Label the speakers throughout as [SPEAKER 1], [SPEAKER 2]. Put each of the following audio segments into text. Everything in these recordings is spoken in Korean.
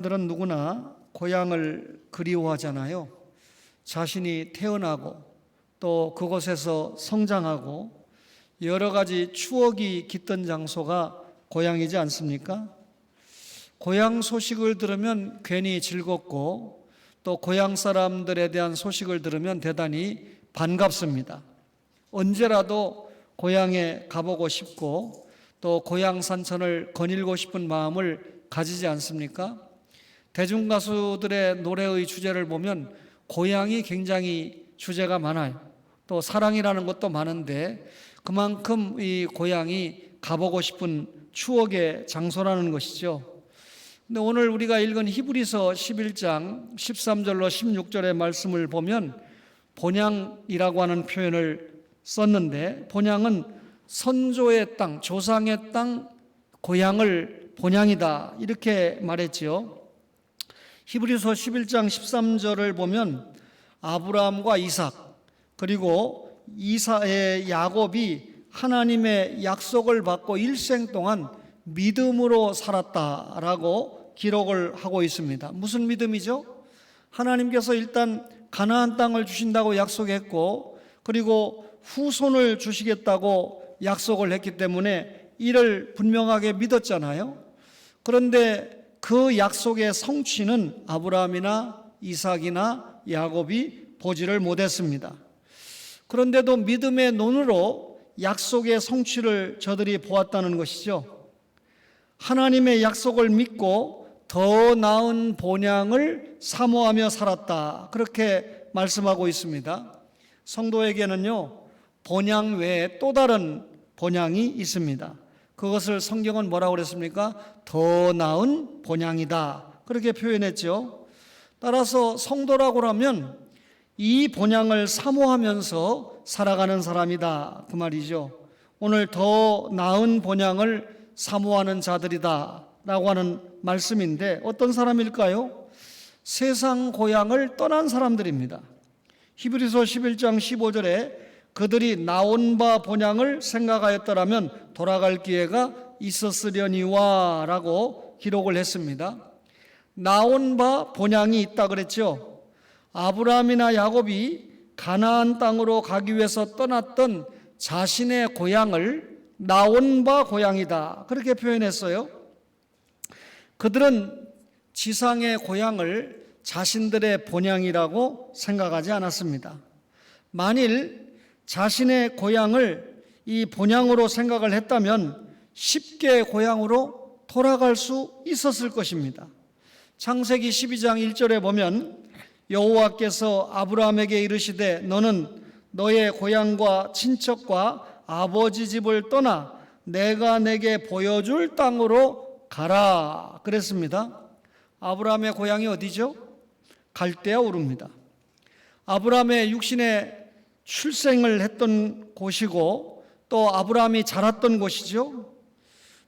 [SPEAKER 1] 사람들은 누구나 고향을 그리워하잖아요. 자신이 태어나고 또 그곳에서 성장하고 여러 가지 추억이 깃든 장소가 고향이지 않습니까? 고향 소식을 들으면 괜히 즐겁고 또 고향 사람들에 대한 소식을 들으면 대단히 반갑습니다. 언제라도 고향에 가보고 싶고 또 고향 산천을 거닐고 싶은 마음을 가지지 않습니까? 대중가수들의 노래의 주제를 보면 고향이 굉장히 주제가 많아요. 또 사랑이라는 것도 많은데 그만큼 이 고향이 가보고 싶은 추억의 장소라는 것이죠. 근데 오늘 우리가 읽은 히브리서 11장 13절로 16절의 말씀을 보면 본향이라고 하는 표현을 썼는데, 본향은 선조의 땅, 조상의 땅, 고향을 본향이다 이렇게 말했지요. 히브리서 11장 13절을 보면 아브라함과 이삭 그리고 이삭의 야곱이 하나님의 약속을 받고 일생 동안 믿음으로 살았다라고 기록을 하고 있습니다. 무슨 믿음이죠? 하나님께서 일단 가나안 땅을 주신다고 약속했고 그리고 후손을 주시겠다고 약속을 했기 때문에 이를 분명하게 믿었잖아요. 그런데 그 약속의 성취는 아브라함이나 이삭이나 야곱이 보지를 못했습니다. 그런데도 믿음의 눈으로 약속의 성취를 저들이 보았다는 것이죠. 하나님의 약속을 믿고 더 나은 본향을 사모하며 살았다, 그렇게 말씀하고 있습니다. 성도에게는요, 본향 외에 또 다른 본향이 있습니다. 그것을 성경은 뭐라고 그랬습니까? 더 나은 본향이다, 그렇게 표현했죠. 따라서 성도라고 하면 이 본향을 사모하면서 살아가는 사람이다, 그 말이죠. 오늘 더 나은 본향을 사모하는 자들이다 라고 하는 말씀인데, 어떤 사람일까요? 세상 고향을 떠난 사람들입니다. 히브리서 11장 15절에 그들이 나온 바 본향을 생각하였더라면 돌아갈 기회가 있었으려니와 라고 기록을 했습니다. 나온 바 본향이 있다 그랬죠. 아브라함이나 야곱이 가나안 땅으로 가기 위해서 떠났던 자신의 고향을 나온 바 고향이다, 그렇게 표현했어요. 그들은 지상의 고향을 자신들의 본향이라고 생각하지 않았습니다. 만일 자신의 고향을 이 본향으로 생각을 했다면 쉽게 고향으로 돌아갈 수 있었을 것입니다. 창세기 12장 1절에 보면 여호와께서 아브라함에게 이르시되 너는 너의 고향과 친척과 아버지 집을 떠나 내가 내게 보여줄 땅으로 가라 그랬습니다. 아브라함의 고향이 어디죠? 갈대아 우르입니다. 아브라함의 육신의 출생을 했던 곳이고 또 아브라함이 자랐던 곳이죠.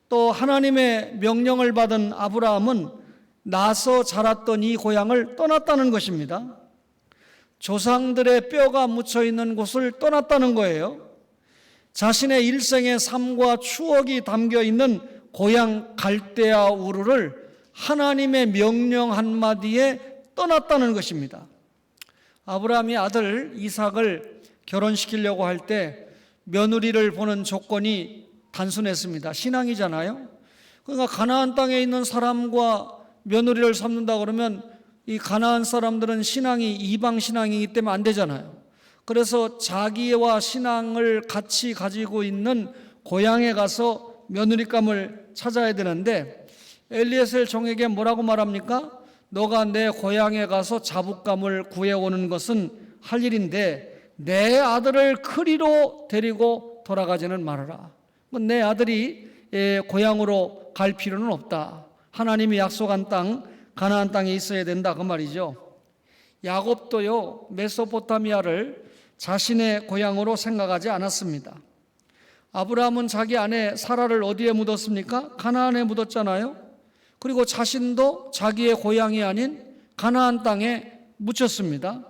[SPEAKER 1] 또 하나님의 명령을 받은 아브라함은 나서 자랐던 이 고향을 떠났다는 것입니다. 조상들의 뼈가 묻혀 있는 곳을 떠났다는 거예요. 자신의 일생의 삶과 추억이 담겨 있는 고향 갈대아 우르를 하나님의 명령 한마디에 떠났다는 것입니다. 아브라함이 아들 이삭을 결혼시키려고 할 때 며느리를 보는 조건이 단순했습니다. 신앙이잖아요. 그러니까 가나안 땅에 있는 사람과 며느리를 삼는다 그러면 이 가나안 사람들은 신앙이 이방 신앙이기 때문에 안 되잖아요. 그래서 자기와 신앙을 같이 가지고 있는 고향에 가서 며느리감을 찾아야 되는데 엘리에셀 종에게 뭐라고 말합니까? 너가 내 고향에 가서 자부감을 구해오는 것은 할 일인데 내 아들을 크리로 데리고 돌아가지는 말아라. 내 아들이 고향으로 갈 필요는 없다. 하나님이 약속한 땅 가나안 땅에 있어야 된다, 그 말이죠. 야곱도요 메소포타미아를 자신의 고향으로 생각하지 않았습니다. 아브라함은 자기 아내 사라를 어디에 묻었습니까? 가나안에 묻었잖아요. 그리고 자신도 자기의 고향이 아닌 가나안 땅에 묻혔습니다.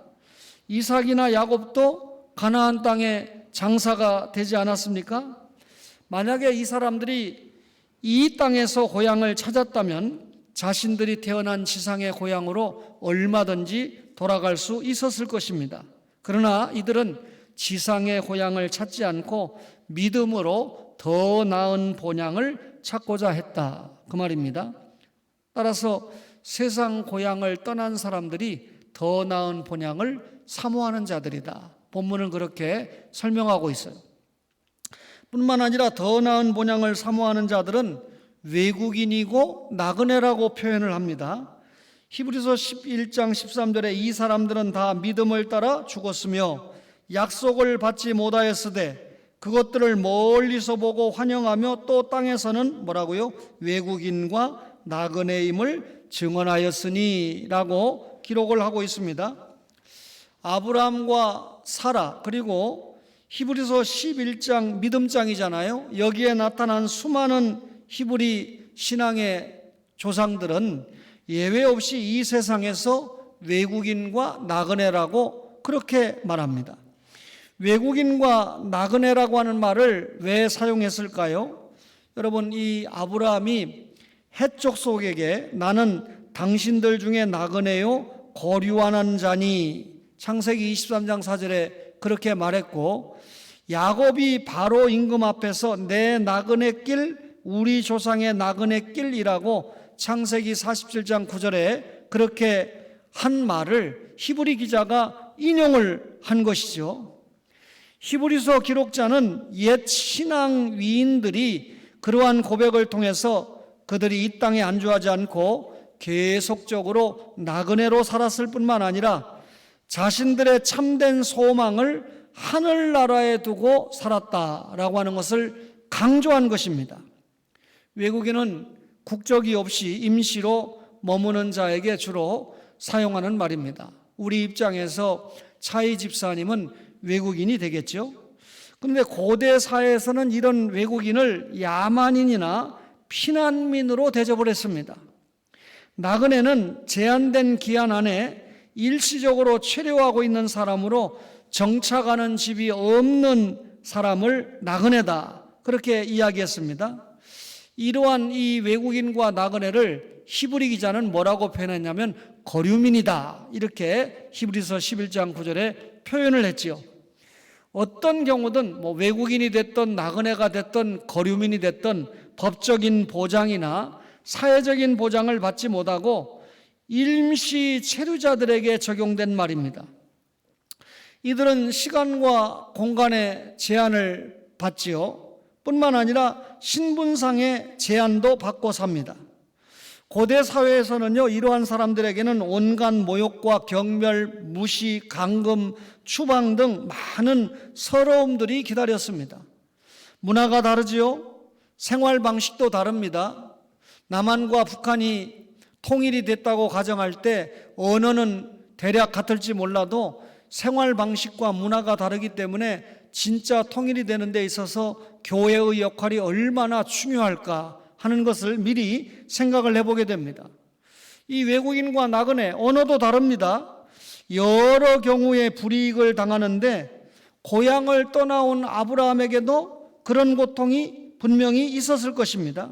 [SPEAKER 1] 이삭이나 야곱도 가나안 땅에 장사가 되지 않았습니까? 만약에 이 사람들이 이 땅에서 고향을 찾았다면 자신들이 태어난 지상의 고향으로 얼마든지 돌아갈 수 있었을 것입니다. 그러나 이들은 지상의 고향을 찾지 않고 믿음으로 더 나은 본향을 찾고자 했다, 그 말입니다. 따라서 세상 고향을 떠난 사람들이 더 나은 본향을 사모하는 자들이다, 본문은 그렇게 설명하고 있어요. 뿐만 아니라 더 나은 본향을 사모하는 자들은 외국인이고 나그네라고 표현을 합니다. 히브리서 11장 13절에 이 사람들은 다 믿음을 따라 죽었으며 약속을 받지 못하였으되 그것들을 멀리서 보고 환영하며 또 땅에서는 뭐라고요? 외국인과 나그네임을 증언하였으니 라고 기록을 하고 있습니다. 아브라함과 사라, 그리고 히브리서 11장 믿음장이잖아요. 여기에 나타난 수많은 히브리 신앙의 조상들은 예외 없이 이 세상에서 외국인과 나그네라고 그렇게 말합니다. 외국인과 나그네라고 하는 말을 왜 사용했을까요? 여러분, 이 아브라함이 헷 족속에게 나는 당신들 중에 나그네요 거류하는 자니, 창세기 23장 4절에 그렇게 말했고, 야곱이 바로 임금 앞에서 내 나그네 길, 우리 조상의 나그네 길이라고 창세기 47장 9절에 그렇게 한 말을 히브리 기자가 인용을 한 것이죠. 히브리서 기록자는 옛 신앙 위인들이 그러한 고백을 통해서 그들이 이 땅에 안주하지 않고 계속적으로 나그네로 살았을 뿐만 아니라 자신들의 참된 소망을 하늘나라에 두고 살았다라고 하는 것을 강조한 것입니다. 외국인은 국적이 없이 임시로 머무는 자에게 주로 사용하는 말입니다. 우리 입장에서 차이 집사님은 외국인이 되겠죠. 그런데 고대 사회에서는 이런 외국인을 야만인이나 피난민으로 대접을 했습니다. 나그네는 제한된 기한 안에 일시적으로 체류하고 있는 사람으로 정착하는 집이 없는 사람을 나그네다, 그렇게 이야기했습니다. 이러한 이 외국인과 나그네를 히브리 기자는 뭐라고 표현했냐면 거류민이다, 이렇게 히브리서 11장 9절에 표현을 했지요. 어떤 경우든 외국인이 됐든 나그네가 됐든 거류민이 됐든 법적인 보장이나 사회적인 보장을 받지 못하고 일시 체류자들에게 적용된 말입니다. 이들은 시간과 공간의 제한을 받지요. 뿐만 아니라 신분상의 제한도 받고 삽니다. 고대 사회에서는요, 이러한 사람들에게는 온갖 모욕과 경멸, 무시, 감금, 추방 등 많은 서러움들이 기다렸습니다. 문화가 다르지요. 생활 방식도 다릅니다. 남한과 북한이 통일이 됐다고 가정할 때 언어는 대략 같을지 몰라도 생활 방식과 문화가 다르기 때문에 진짜 통일이 되는 데 있어서 교회의 역할이 얼마나 중요할까 하는 것을 미리 생각을 해보게 됩니다. 이 외국인과 나그네, 언어도 다릅니다. 여러 경우에 불이익을 당하는데 고향을 떠나온 아브라함에게도 그런 고통이 분명히 있었을 것입니다.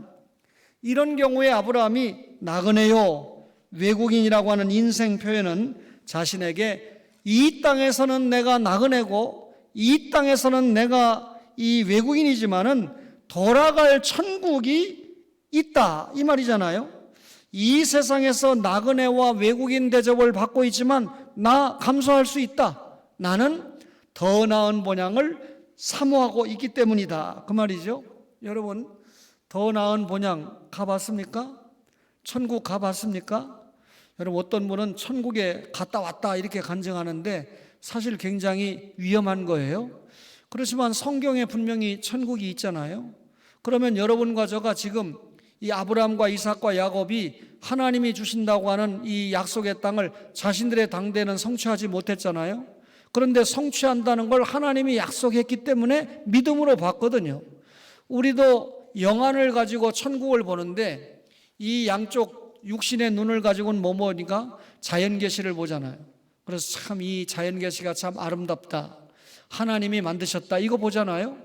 [SPEAKER 1] 이런 경우에 아브라함이 나그네요, 외국인이라고 하는 인생 표현은 자신에게 이 땅에서는 내가 나그네고 이 땅에서는 내가 이 외국인이지만은 돌아갈 천국이 있다, 이 말이잖아요. 이 세상에서 나그네와 외국인 대접을 받고 있지만 나 감수할 수 있다. 나는 더 나은 본향을 사모하고 있기 때문이다, 그 말이죠. 여러분, 더 나은 본향 가봤습니까? 천국 가봤습니까? 여러분, 어떤 분은 천국에 갔다 왔다 이렇게 간증하는데 사실 굉장히 위험한 거예요. 그렇지만 성경에 분명히 천국이 있잖아요. 그러면 여러분과 저가 지금 이 아브라함과 이삭과 야곱이 하나님이 주신다고 하는 이 약속의 땅을 자신들의 당대는 성취하지 못했잖아요. 그런데 성취한다는 걸 하나님이 약속했기 때문에 믿음으로 봤거든요. 우리도 영안을 가지고 천국을 보는데 이 양쪽 육신의 눈을 가지고는 뭐 보니까 자연계시를 보잖아요. 그래서 참 이 자연계시가 참 아름답다, 하나님이 만드셨다, 이거 보잖아요.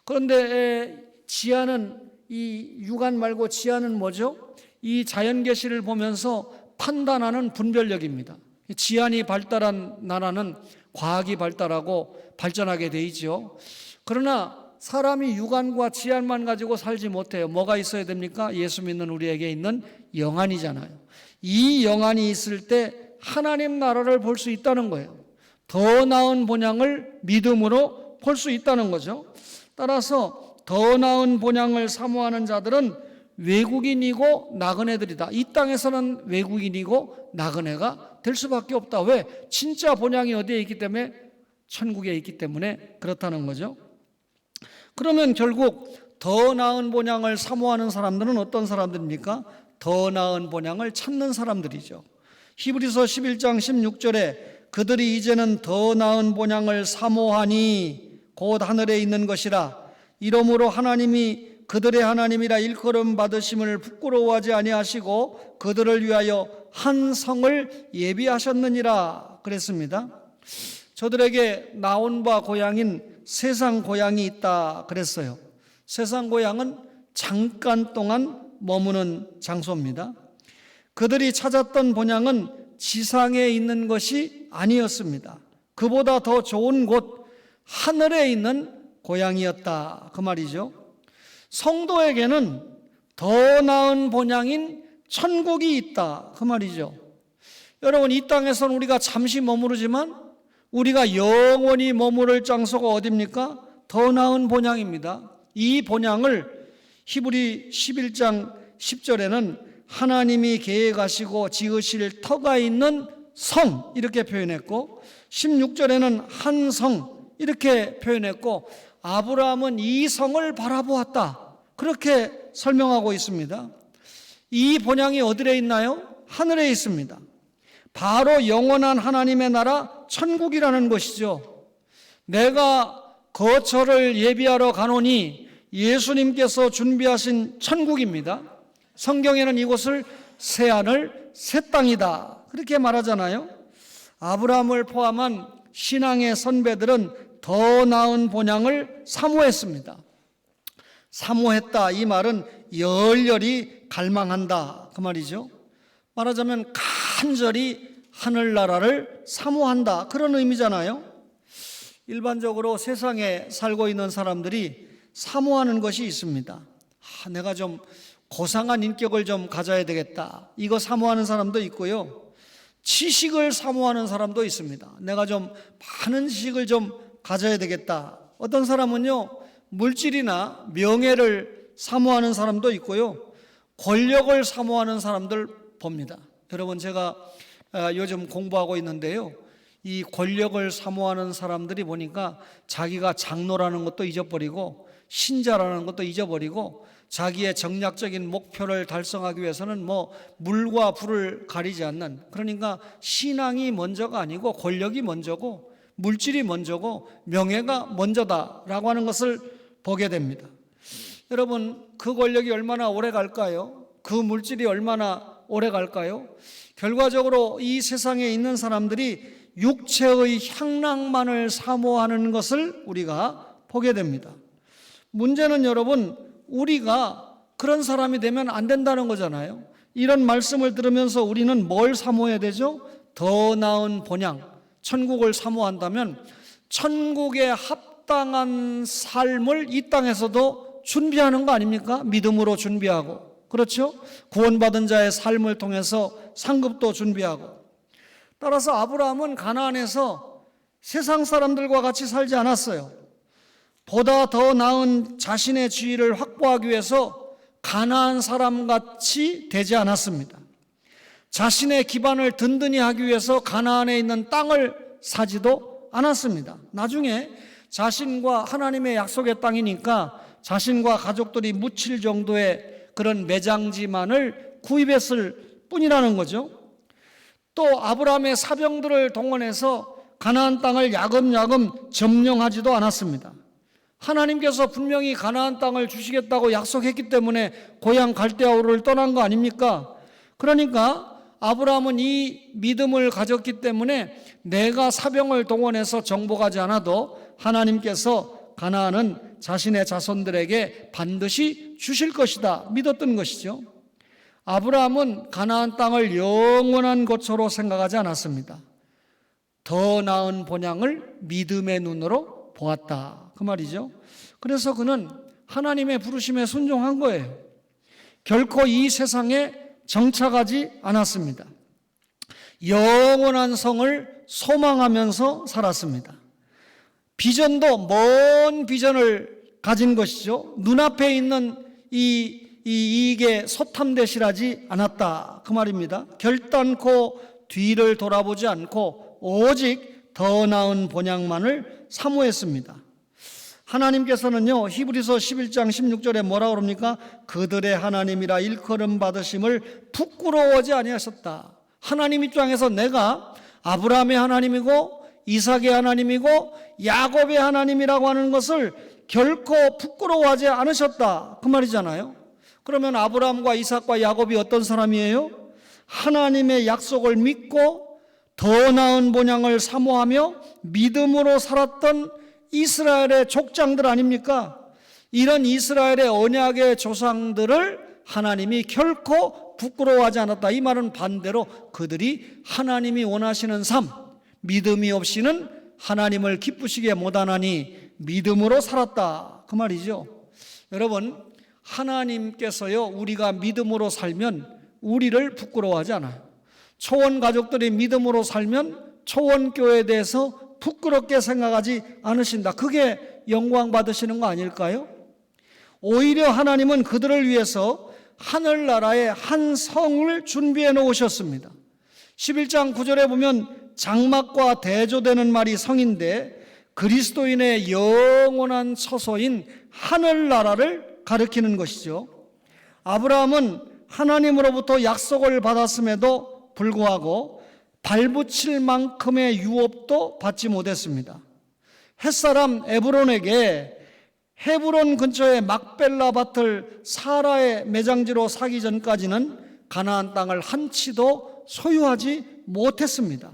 [SPEAKER 1] 그런데 지하는 이 육안 말고 지하는 뭐죠? 이 자연계시를 보면서 판단하는 분별력입니다. 지안이 발달한 나라는 과학이 발달하고 발전하게 돼 있죠. 그러나 사람이 육안과 지안만 가지고 살지 못해요. 뭐가 있어야 됩니까? 예수 믿는 우리에게 있는 영안이잖아요. 이 영안이 있을 때 하나님 나라를 볼 수 있다는 거예요. 더 나은 본향을 믿음으로 볼 수 있다는 거죠. 따라서 더 나은 본향을 사모하는 자들은 외국인이고 나그네들이다. 이 땅에서는 외국인이고 나그네가 될 수밖에 없다. 왜? 진짜 본향이 어디에 있기 때문에? 천국에 있기 때문에 그렇다는 거죠. 그러면 결국 더 나은 본향을 사모하는 사람들은 어떤 사람들입니까? 더 나은 본향을 찾는 사람들이죠. 히브리서 11장 16절에 그들이 이제는 더 나은 본향을 사모하니 곧 하늘에 있는 것이라. 이러므로 하나님이 그들의 하나님이라 일컬음 받으심을 부끄러워하지 아니하시고 그들을 위하여 한 성을 예비하셨느니라 그랬습니다. 저들에게 나온 바 고향인 세상 고향이 있다 그랬어요. 세상 고향은 잠깐 동안 머무는 장소입니다. 그들이 찾았던 본향은 지상에 있는 것이 아니었습니다. 그보다 더 좋은 곳, 하늘에 있는 고향이었다 그 말이죠. 성도에게는 더 나은 본향인 천국이 있다 그 말이죠. 여러분, 이 땅에서는 우리가 잠시 머무르지만 우리가 영원히 머무를 장소가 어디입니까? 더 나은 본향입니다. 이 본향을 히브리 11장 10절에는 하나님이 계획하시고 지으실 터가 있는 성 이렇게 표현했고 16절에는 한 성 이렇게 표현했고 아브라함은 이 성을 바라보았다 그렇게 설명하고 있습니다. 이 본향이 어디에 있나요? 하늘에 있습니다. 바로 영원한 하나님의 나라 천국이라는 것이죠. 내가 거처를 예비하러 가노니 예수님께서 준비하신 천국입니다. 성경에는 이곳을 새하늘 새 땅이다 그렇게 말하잖아요. 아브라함을 포함한 신앙의 선배들은 더 나은 본향을 사모했습니다. 사모했다 이 말은 열렬히 갈망한다 그 말이죠. 말하자면 간절히 하늘나라를 사모한다 그런 의미잖아요. 일반적으로 세상에 살고 있는 사람들이 사모하는 것이 있습니다. 내가 좀 고상한 인격을 좀 가져야 되겠다 이거 사모하는 사람도 있고요. 지식을 사모하는 사람도 있습니다. 내가 좀 많은 지식을 좀 가져야 되겠다. 어떤 사람은요 물질이나 명예를 사모하는 사람도 있고요. 권력을 사모하는 사람들 봅니다. 여러분, 제가 요즘 공부하고 있는데요, 이 권력을 사모하는 사람들이 보니까 자기가 장로라는 것도 잊어버리고 신자라는 것도 잊어버리고 자기의 정략적인 목표를 달성하기 위해서는 뭐 물과 불을 가리지 않는, 그러니까 신앙이 먼저가 아니고 권력이 먼저고 물질이 먼저고 명예가 먼저다라고 하는 것을 보게 됩니다. 여러분, 그 권력이 얼마나 오래 갈까요? 그 물질이 얼마나 오래 갈까요? 결과적으로 이 세상에 있는 사람들이 육체의 향락만을 사모하는 것을 우리가 보게 됩니다. 문제는 여러분, 우리가 그런 사람이 되면 안 된다는 거잖아요. 이런 말씀을 들으면서 우리는 뭘 사모해야 되죠? 더 나은 본향, 천국을 사모한다면 천국에 합당한 삶을 이 땅에서도 준비하는 거 아닙니까? 믿음으로 준비하고, 그렇죠? 구원받은 자의 삶을 통해서 상급도 준비하고. 따라서 아브라함은 가나안에서 세상 사람들과 같이 살지 않았어요. 보다 더 나은 자신의 지위를 확보하기 위해서 가나안 사람같이 되지 않았습니다. 자신의 기반을 든든히 하기 위해서 가나안에 있는 땅을 사지도 않았습니다. 나중에 자신과 하나님의 약속의 땅이니까 자신과 가족들이 묻힐 정도의 그런 매장지만을 구입했을 뿐이라는 거죠. 또 아브라함의 사병들을 동원해서 가나안 땅을 야금야금 점령하지도 않았습니다. 하나님께서 분명히 가나안 땅을 주시겠다고 약속했기 때문에 고향 갈대아우를 떠난 거 아닙니까? 그러니까 아브라함은 이 믿음을 가졌기 때문에 내가 사병을 동원해서 정복하지 않아도 하나님께서 가나안은 자신의 자손들에게 반드시 주실 것이다 믿었던 것이죠. 아브라함은 가나안 땅을 영원한 거처로 생각하지 않았습니다. 더 나은 본향을 믿음의 눈으로 보았다, 그 말이죠. 그래서 그는 하나님의 부르심에 순종한 거예요. 결코 이 세상에 정착하지 않았습니다. 영원한 성을 소망하면서 살았습니다. 비전도 먼 비전을 가진 것이죠. 눈앞에 있는 이익에 소탐대실하지 않았다, 그 말입니다. 결단코 뒤를 돌아보지 않고 오직 더 나은 본향만을 사모했습니다. 하나님께서는요, 히브리서 11장 16절에 뭐라고 그럽니까? 그들의 하나님이라 일컬음 받으심을 부끄러워하지 아니하셨다. 하나님 입장에서 내가 아브라함의 하나님이고 이삭의 하나님이고 야곱의 하나님이라고 하는 것을 결코 부끄러워하지 않으셨다, 그 말이잖아요. 그러면 아브라함과 이삭과 야곱이 어떤 사람이에요? 하나님의 약속을 믿고 더 나은 본향을 사모하며 믿음으로 살았던 이스라엘의 족장들 아닙니까? 이런 이스라엘의 언약의 조상들을 하나님이 결코 부끄러워하지 않았다. 이 말은 반대로 그들이 하나님이 원하시는 삶, 믿음이 없이는 하나님을 기쁘시게 못하나니 믿음으로 살았다, 그 말이죠. 여러분, 하나님께서요, 우리가 믿음으로 살면 우리를 부끄러워하지 않아요. 초원 가족들이 믿음으로 살면 초원교회에 대해서 부끄럽게 생각하지 않으신다. 그게 영광 받으시는 거 아닐까요? 오히려 하나님은 그들을 위해서 하늘나라에 한 성을 준비해 놓으셨습니다. 11장 9절에 보면 장막과 대조되는 말이 성인데 그리스도인의 영원한 처소인 하늘나라를 가리키는 것이죠. 아브라함은 하나님으로부터 약속을 받았음에도 불구하고 발붙일 만큼의 유업도 받지 못했습니다. 햇사람 에브론에게 헤브론 근처의 막벨라 밭을 사라의 매장지로 사기 전까지는 가나안 땅을 한 치도 소유하지 못했습니다.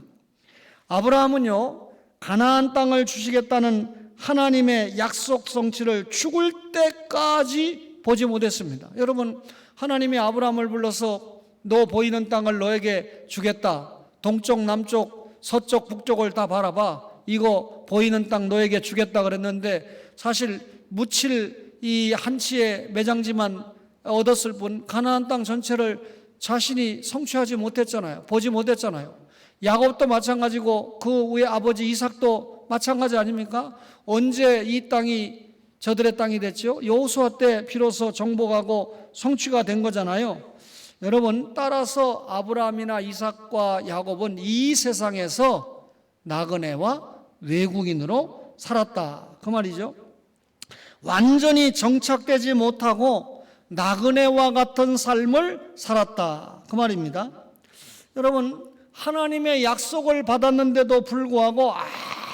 [SPEAKER 1] 아브라함은요, 가나안 땅을 주시겠다는 하나님의 약속 성취를 죽을 때까지 보지 못했습니다. 여러분, 하나님이 아브라함을 불러서 너 보이는 땅을 너에게 주겠다. 동쪽, 남쪽, 서쪽, 북쪽을 다 바라봐. 이거 보이는 땅 너에게 주겠다 그랬는데 사실 묻힐 이 한치의 매장지만 얻었을 뿐 가나안 땅 전체를 자신이 성취하지 못했잖아요. 보지 못했잖아요. 야곱도 마찬가지고 그 위에 아버지 이삭도 마찬가지 아닙니까? 언제 이 땅이 저들의 땅이 됐죠? 여호수아 때 비로소 정복하고 성취가 된 거잖아요. 여러분, 따라서 아브라함이나 이삭과 야곱은 이 세상에서 나그네와 외국인으로 살았다, 그 말이죠. 완전히 정착되지 못하고 나그네와 같은 삶을 살았다, 그 말입니다. 여러분, 하나님의 약속을 받았는데도 불구하고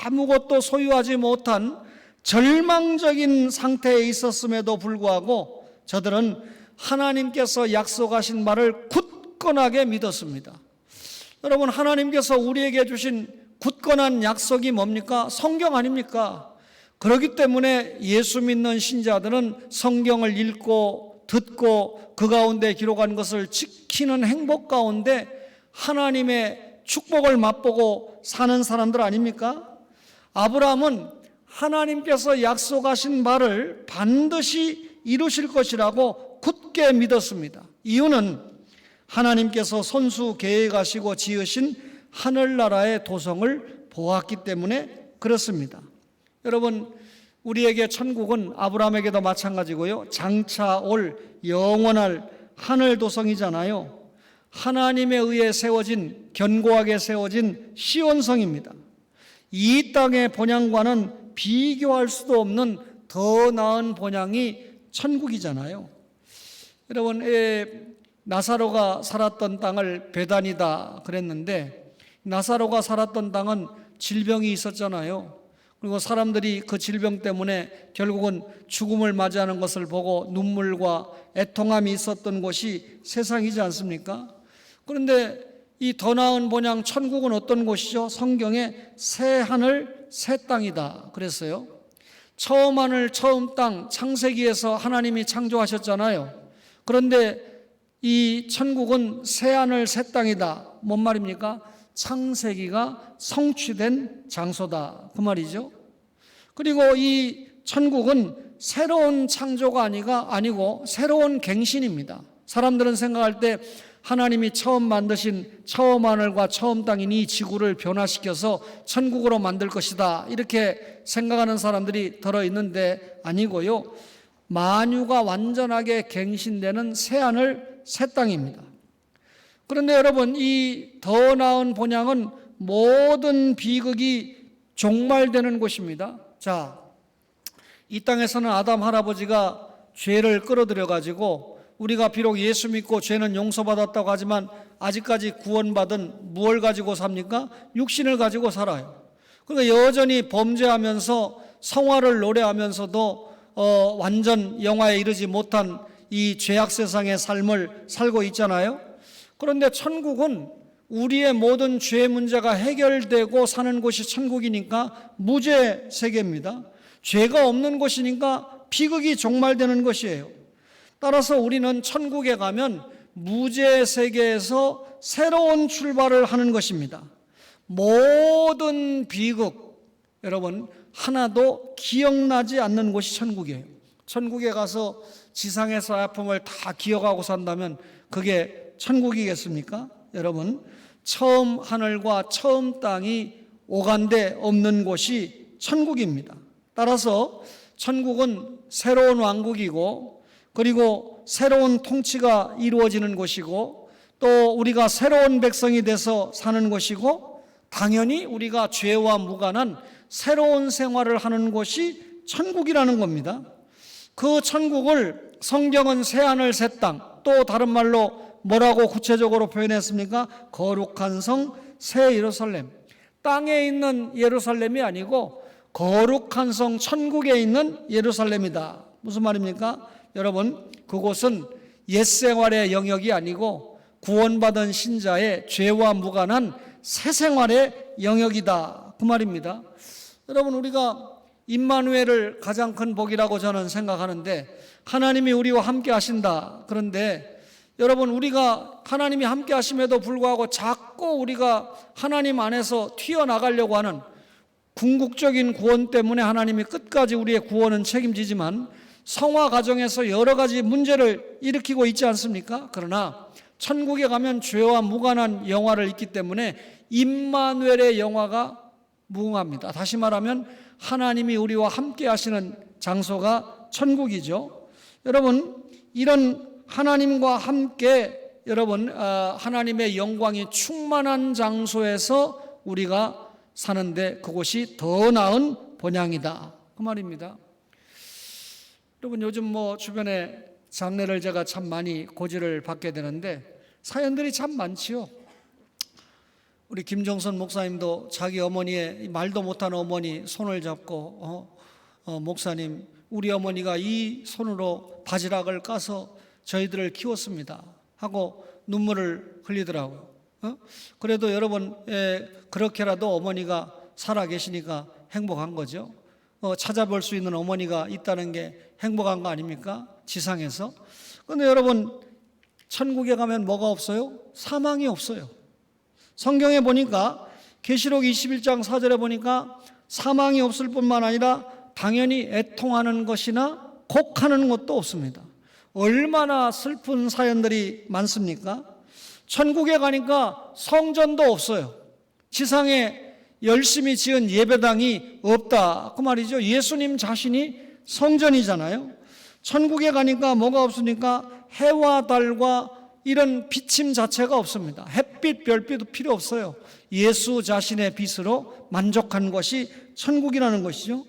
[SPEAKER 1] 아무것도 소유하지 못한 절망적인 상태에 있었음에도 불구하고 저들은 하나님께서 약속하신 말을 굳건하게 믿었습니다. 여러분, 하나님께서 우리에게 주신 굳건한 약속이 뭡니까? 성경 아닙니까? 그렇기 때문에 예수 믿는 신자들은 성경을 읽고 듣고 그 가운데 기록한 것을 지키는 행복 가운데 하나님의 축복을 맛보고 사는 사람들 아닙니까? 아브라함은 하나님께서 약속하신 말을 반드시 이루실 것이라고 굳게 믿었습니다. 이유는 하나님께서 손수 계획하시고 지으신 하늘나라의 도성을 보았기 때문에 그렇습니다. 여러분, 우리에게 천국은 아브라함에게도 마찬가지고요, 장차 올 영원할 하늘 도성이잖아요. 하나님에 의해 세워진, 견고하게 세워진 시온성입니다. 이 땅의 본향과는 비교할 수도 없는 더 나은 본향이 천국이잖아요. 여러분, 나사로가 살았던 땅을 베단이다 그랬는데 나사로가 살았던 땅은 질병이 있었잖아요. 그리고 사람들이 그 질병 때문에 결국은 죽음을 맞이하는 것을 보고 눈물과 애통함이 있었던 곳이 세상이지 않습니까? 그런데 이 더 나은 본향 천국은 어떤 곳이죠? 성경에 새 하늘 새 땅이다 그랬어요. 처음 하늘 처음 땅 창세기에서 하나님이 창조하셨잖아요. 그런데 이 천국은 새하늘 새 땅이다. 뭔 말입니까? 창세기가 성취된 장소다. 그 말이죠. 그리고 이 천국은 새로운 창조가 아니고 새로운 갱신입니다. 사람들은 생각할 때 하나님이 처음 만드신 처음 하늘과 처음 땅인 이 지구를 변화시켜서 천국으로 만들 것이다, 이렇게 생각하는 사람들이 들어있는데 아니고요, 만유가 완전하게 갱신되는 새하늘 새 땅입니다. 그런데 여러분, 이 더 나은 본향은 모든 비극이 종말되는 곳입니다. 자, 이 땅에서는 아담 할아버지가 죄를 끌어들여 가지고 우리가 비록 예수 믿고 죄는 용서받았다고 하지만 아직까지 구원받은 무엇을 가지고 삽니까? 육신을 가지고 살아요. 그러니까 여전히 범죄하면서 성화를 노래하면서도 완전 영화에 이르지 못한 이 죄악 세상의 삶을 살고 있잖아요. 그런데 천국은 우리의 모든 죄 문제가 해결되고 사는 곳이 천국이니까 무죄 세계입니다. 죄가 없는 곳이니까 비극이 종말되는 것이에요. 따라서 우리는 천국에 가면 무죄 세계에서 새로운 출발을 하는 것입니다. 모든 비극, 여러분, 하나도 기억나지 않는 곳이 천국이에요. 천국에 가서 지상에서 아픔을 다 기억하고 산다면 그게 천국이겠습니까? 여러분, 처음 하늘과 처음 땅이 오간데 없는 곳이 천국입니다. 따라서 천국은 새로운 왕국이고, 그리고 새로운 통치가 이루어지는 곳이고, 또 우리가 새로운 백성이 돼서 사는 곳이고, 당연히 우리가 죄와 무관한 새로운 생활을 하는 곳이 천국이라는 겁니다. 그 천국을 성경은 새하늘 새 땅, 또 다른 말로 뭐라고 구체적으로 표현했습니까? 거룩한 성 새 예루살렘. 땅에 있는 예루살렘이 아니고 거룩한 성 천국에 있는 예루살렘이다. 무슨 말입니까? 여러분, 그곳은 옛생활의 영역이 아니고 구원받은 신자의 죄와 무관한 새 생활의 영역이다, 그 말입니다. 여러분, 우리가 임마누엘을 가장 큰 복이라고 저는 생각하는데, 하나님이 우리와 함께 하신다. 그런데 여러분, 우리가 하나님이 함께 하심에도 불구하고 자꾸 우리가 하나님 안에서 튀어나가려고 하는 궁극적인 구원 때문에 하나님이 끝까지 우리의 구원은 책임지지만 성화 과정에서 여러 가지 문제를 일으키고 있지 않습니까? 그러나 천국에 가면 죄와 무관한 영화를 있기 때문에 임마누엘의 영화가 무궁합니다. 다시 말하면 하나님이 우리와 함께 하시는 장소가 천국이죠. 여러분, 이런 하나님과 함께 여러분 하나님의 영광이 충만한 장소에서 우리가 사는데 그곳이 더 나은 본향이다, 그 말입니다. 여러분, 요즘 주변에 장례를 제가 참 많이 고지를 받게 되는데 사연들이 참 많지요. 우리 김정선 목사님도 자기 어머니의 말도 못하는 어머니 손을 잡고 목사님, 우리 어머니가 이 손으로 바지락을 까서 저희들을 키웠습니다 하고 눈물을 흘리더라고요. 그래도 여러분, 그렇게라도 어머니가 살아 계시니까 행복한 거죠. 찾아볼 수 있는 어머니가 있다는 게 행복한 거 아닙니까? 지상에서. 그런데 여러분, 천국에 가면 뭐가 없어요? 사망이 없어요. 성경에 보니까 계시록 21장 4절에 보니까 사망이 없을 뿐만 아니라 당연히 애통하는 것이나 곡하는 것도 없습니다. 얼마나 슬픈 사연들이 많습니까? 천국에 가니까 성전도 없어요. 지상에 열심히 지은 예배당이 없다, 그 말이죠. 예수님 자신이 성전이잖아요. 천국에 가니까 뭐가 없으니까 해와 달과 이런 비침 자체가 없습니다. 햇빛, 별빛도 필요 없어요. 예수 자신의 빛으로 만족한 것이 천국이라는 것이죠.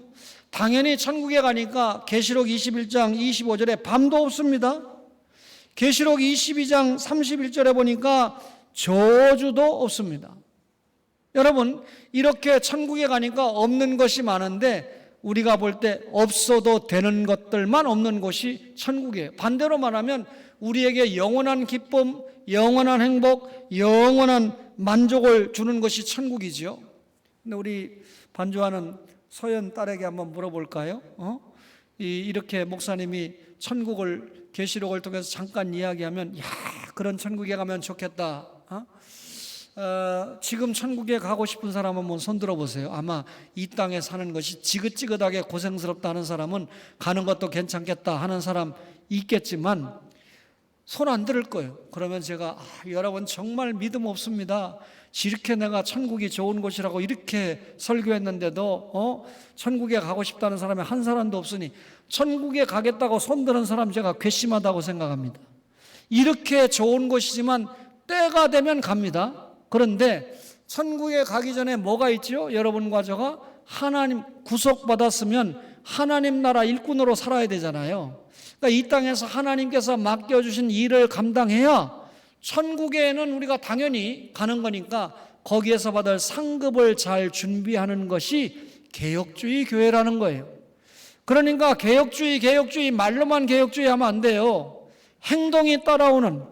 [SPEAKER 1] 당연히 천국에 가니까 계시록 21장 25절에 밤도 없습니다. 계시록 22장 31절에 보니까 저주도 없습니다. 여러분, 이렇게 천국에 가니까 없는 것이 많은데 우리가 볼 때 없어도 되는 것들만 없는 곳이 천국이에요. 반대로 말하면 우리에게 영원한 기쁨, 영원한 행복, 영원한 만족을 주는 것이 천국이지요. 근데 우리 반주하는 소연 딸에게 한번 물어볼까요? 이렇게 목사님이 천국을 계시록을 통해서 잠깐 이야기하면, 야, 그런 천국에 가면 좋겠다. 지금 천국에 가고 싶은 사람 한번 손 들어보세요. 아마 이 땅에 사는 것이 지긋지긋하게 고생스럽다 하는 사람은 가는 것도 괜찮겠다 하는 사람 있겠지만 손 안 들을 거예요. 그러면 제가 여러분 정말 믿음 없습니다. 이렇게 내가 천국이 좋은 곳이라고 이렇게 설교했는데도 천국에 가고 싶다는 사람이 한 사람도 없으니 천국에 가겠다고 손 드는 사람 제가 괘씸하다고 생각합니다. 이렇게 좋은 곳이지만 때가 되면 갑니다. 그런데 천국에 가기 전에 뭐가 있죠? 여러분과 저가 하나님 구속받았으면 하나님 나라 일꾼으로 살아야 되잖아요. 그러니까 이 땅에서 하나님께서 맡겨주신 일을 감당해야 천국에는 우리가 당연히 가는 거니까 거기에서 받을 상급을 잘 준비하는 것이 개혁주의 교회라는 거예요. 그러니까 개혁주의 말로만 개혁주의 하면 안 돼요. 행동이 따라오는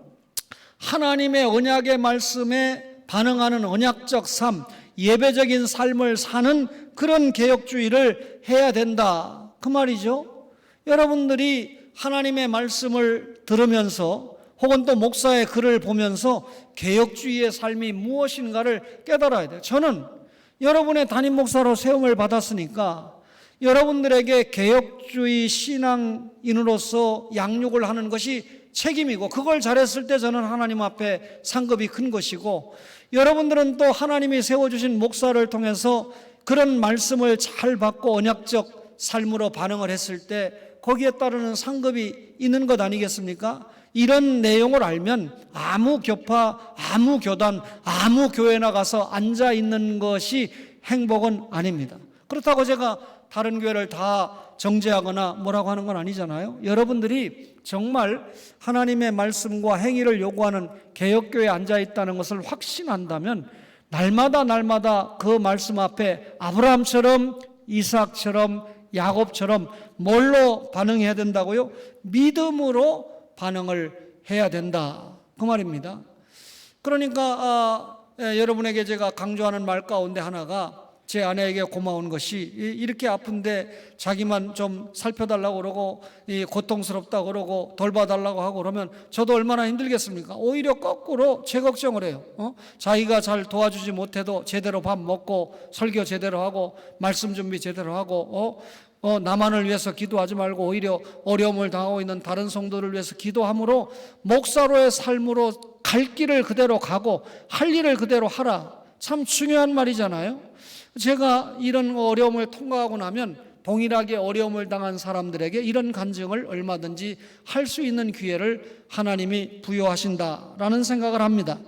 [SPEAKER 1] 하나님의 언약의 말씀에 반응하는 언약적 삶, 예배적인 삶을 사는 그런 개혁주의를 해야 된다. 그 말이죠. 여러분들이 하나님의 말씀을 들으면서 혹은 또 목사의 글을 보면서 개혁주의의 삶이 무엇인가를 깨달아야 돼요. 저는 여러분의 담임 목사로 세움을 받았으니까 여러분들에게 개혁주의 신앙인으로서 양육을 하는 것이 책임이고, 그걸 잘했을 때 저는 하나님 앞에 상급이 큰 것이고, 여러분들은 또 하나님이 세워주신 목사를 통해서 그런 말씀을 잘 받고 언약적 삶으로 반응을 했을 때 거기에 따르는 상급이 있는 것 아니겠습니까? 이런 내용을 알면 아무 교파, 아무 교단, 아무 교회 나가서 앉아 있는 것이 행복은 아닙니다. 그렇다고 제가 다른 교회를 다 정죄하거나 뭐라고 하는 건 아니잖아요. 여러분들이 정말 하나님의 말씀과 행위를 요구하는 개혁교회에 앉아 있다는 것을 확신한다면 날마다 그 말씀 앞에 아브라함처럼, 이삭처럼, 야곱처럼 뭘로 반응해야 된다고요? 믿음으로 반응을 해야 된다, 그 말입니다. 그러니까 여러분에게 제가 강조하는 말 가운데 하나가, 제 아내에게 고마운 것이 이렇게 아픈데 자기만 좀 살펴달라고 그러고 고통스럽다고 그러고 돌봐달라고 하고 그러면 저도 얼마나 힘들겠습니까? 오히려 거꾸로 제 걱정을 해요. 자기가 잘 도와주지 못해도 제대로 밥 먹고 설교 제대로 하고 말씀 준비 제대로 하고 나만을 위해서 기도하지 말고 오히려 어려움을 당하고 있는 다른 성도를 위해서 기도함으로 목사로의 삶으로 갈 길을 그대로 가고 할 일을 그대로 하라. 참 중요한 말이잖아요. 제가 이런 어려움을 통과하고 나면 동일하게 어려움을 당한 사람들에게 이런 간증을 얼마든지 할 수 있는 기회를 하나님이 부여하신다라는 생각을 합니다.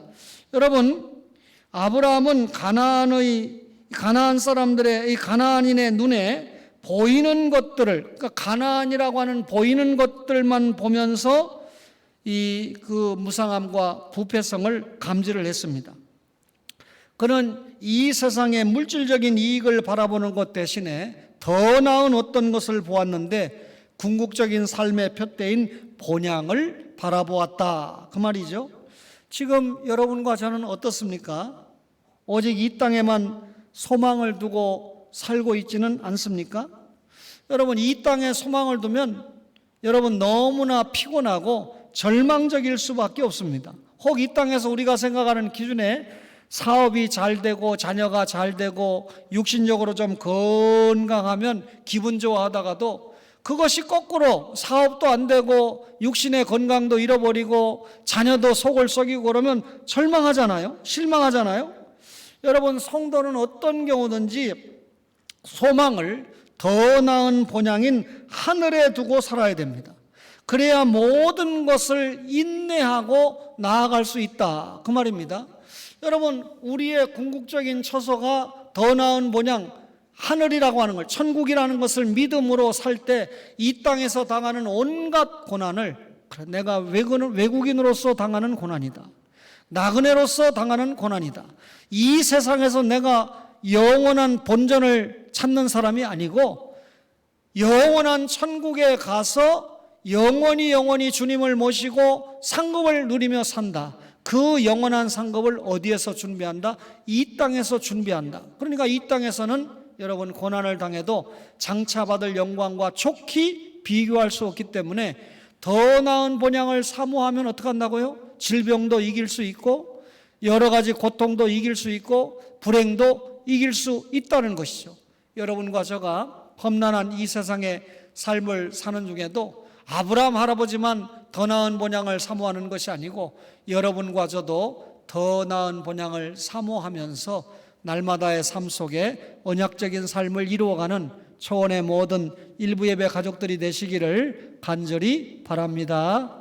[SPEAKER 1] 여러분, 아브라함은 가나안 사람들의, 이 가나안인의 눈에 보이는 것들을, 그러니까 가나안이라고 하는 보이는 것들만 보면서 그 무상함과 부패성을 감지를 했습니다. 그는 이 세상의 물질적인 이익을 바라보는 것 대신에 더 나은 어떤 것을 보았는데 궁극적인 삶의 표대인 본향을 바라보았다, 그 말이죠. 지금 여러분과 저는 어떻습니까? 오직 이 땅에만 소망을 두고 살고 있지는 않습니까? 여러분, 이 땅에 소망을 두면 여러분 너무나 피곤하고 절망적일 수밖에 없습니다. 혹 이 땅에서 우리가 생각하는 기준에 사업이 잘 되고 자녀가 잘 되고 육신적으로 좀 건강하면 기분 좋아하다가도 그것이 거꾸로 사업도 안 되고 육신의 건강도 잃어버리고 자녀도 속을 썩이고 그러면 절망하잖아요. 실망하잖아요. 여러분, 성도는 어떤 경우든지 소망을 더 나은 본향인 하늘에 두고 살아야 됩니다. 그래야 모든 것을 인내하고 나아갈 수 있다, 그 말입니다. 여러분, 우리의 궁극적인 처소가 더 나은 본향, 하늘이라고 하는 걸, 천국이라는 것을 믿음으로 살 때 이 땅에서 당하는 온갖 고난을, 내가 외국인으로서 당하는 고난이다, 나그네로서 당하는 고난이다, 이 세상에서 내가 영원한 본전을 찾는 사람이 아니고 영원한 천국에 가서 영원히 주님을 모시고 상급을 누리며 산다. 그 영원한 상급을 어디에서 준비한다? 이 땅에서 준비한다. 그러니까 이 땅에서는 여러분 고난을 당해도 장차 받을 영광과 좋게 비교할 수 없기 때문에 더 나은 본향을 사모하면 어떻게 한다고요? 질병도 이길 수 있고 여러 가지 고통도 이길 수 있고 불행도 이길 수 있다는 것이죠. 여러분과 제가 험난한 이 세상의 삶을 사는 중에도 아브라함 할아버지만 더 나은 본향을 사모하는 것이 아니고 여러분과 저도 더 나은 본향을 사모하면서 날마다의 삶 속에 언약적인 삶을 이루어가는 초원의 모든 일부 예배 가족들이 되시기를 간절히 바랍니다.